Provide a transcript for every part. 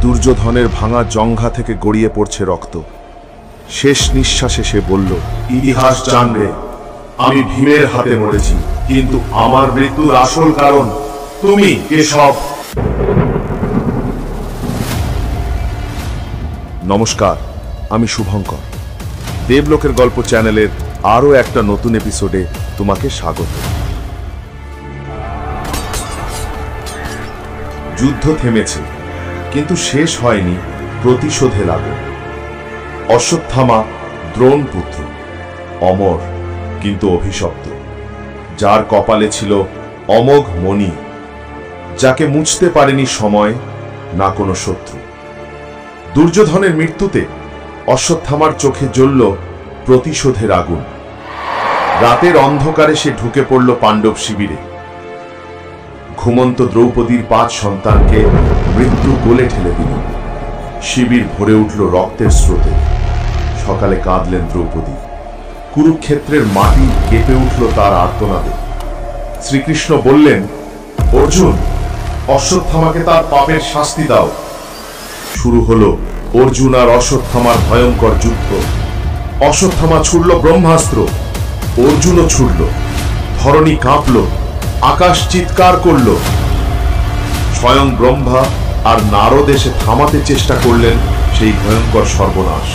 দুর্যোধনের ভাঙা জঙ্ঘা থেকে গড়িয়ে পড়ছে রক্ত। শেষ নিঃশ্বাসে সে বলল, ইতিহাস জানবে আমি ভীমের হাতে মরেছি, কিন্তু আমার মৃত্যুর আসল কারণ তুমি কেশব। নমস্কার, আমি শুভঙ্কর। দেবলোকের গল্প চ্যানেলের আরও একটা নতুন এপিসোডে তোমাকে স্বাগত। যুদ্ধ থেমেছে, কিন্তু শেষ হয়নি প্রতিশোধে লাগো। অশ্বত্থামা দ্রোণ পুত্র, অমর কিন্তু অভিশপ্ত, যার কপালে ছিল অমোঘ মণি, যাকে মুছতে পারেনি সময় না কোনো শত্রু। দুর্যোধনের মৃত্যুতে অশ্বত্থামার চোখে জ্বলল প্রতিশোধের আগুন। রাতের অন্ধকারে সে ঢুকে পড়ল পাণ্ডব শিবিরে। ঘুমন্ত দ্রৌপদীর 5 সন্তানকে মৃত্যু কোলে ঠেলে দিল। শিবির ভরে উঠল রক্তের স্রোতে। সকালে কাঁদলেন দ্রৌপদী। কুরুক্ষেত্রের মাটি কেঁপে উঠল তার আর্তনাদে। শ্রীকৃষ্ণ বললেন, অর্জুন, অশ্বত্থামাকে তার পাপের শাস্তি দাও। শুরু হলো অর্জুন আর অশ্বত্থামার ভয়ঙ্কর যুদ্ধ। অশ্বত্থামা ছুড়ল ব্রহ্মাস্ত্র, অর্জুনও ছুড়ল। ধরণী কাঁপল, আকাশ চিৎকার করল। স্বয়ং ব্রহ্মা আর নারদ এসে থামাতে চেষ্টা করলেন সেই ভয়ঙ্কর সর্বনাশ।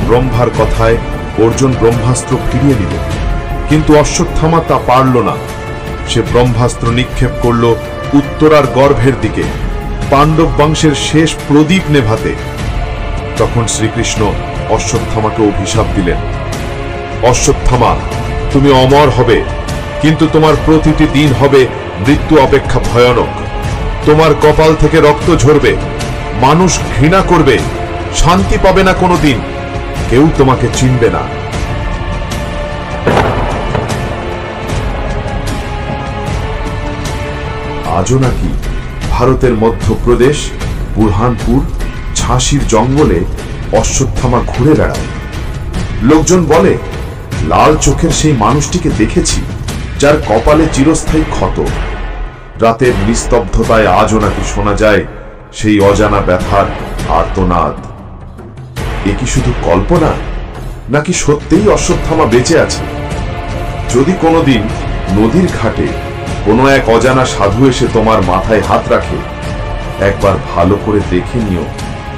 ব্রহ্মার কথায় অর্জুন ব্রহ্মাস্ত্র ফিরিয়ে দিল, কিন্তু অশ্বত্থামা তা পারল না। সে ব্রহ্মাস্ত্র নিক্ষেপ করল উত্তরার গর্ভের দিকে, পাণ্ডব বংশের শেষ প্রদীপ নেভাতে। তখন শ্রীকৃষ্ণ অশ্বত্থামাকে অভিশাপ দিলেন, অশ্বত্থামা, তুমি অমর হবে, কিন্তু তোমার প্রতিটি দিন হবে মৃত্যু অপেক্ষা ভয়ানক। তোমার কপাল থেকে রক্ত ঝরবে, মানুষ ঘৃণা করবে, শান্তি পাবে না কোনোদিন, কেউ তোমাকে চিনবে না। আজও নাকি ভারতের মধ্যপ্রদেশ, বুরহানপুর, ঝাঁসির জঙ্গলে অশ্বত্থামা ঘুরে বেড়ায়। লোকজন বলে, লাল চোখের সেই মানুষটিকে দেখেছি, যার কপালে চিরস্থায়ী ক্ষত। রাতের নিস্তব্ধতায় আজও নাকি শোনা যায় সেই অজানা ব্যথার আর্তনাদ। এ কি শুধু কল্পনা, নাকি সত্যিই অশ্বত্থামা বেঁচে আছে? যদি কোনোদিন নদীর ঘাটে কোনো এক অজানা সাধু এসে তোমার মাথায় হাত রাখে, একবার ভালো করে দেখে নিও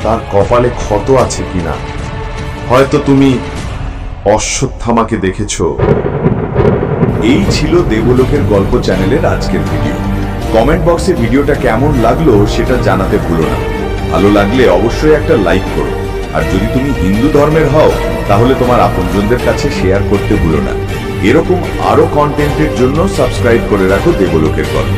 তার কপালে ক্ষত আছে কিনা। হয়তো তুমি অশ্বত্থামাকে দেখেছ। এই ছিল দেবলোকের গল্প চ্যানেলের আজকের ভিডিও। কমেন্ট বক্সে ভিডিওটা কেমন লাগলো সেটা জানাতে ভুলো না। ভালো লাগলে অবশ্যই একটা লাইক করো। আর যদি তুমি হিন্দু ধর্মের হও, তাহলে তোমার আপনজনদের কাছে শেয়ার করতে ভুলো না। এরকম আরো কন্টেন্টের জন্য সাবস্ক্রাইব করে রাখো দেবলোকের গল্প।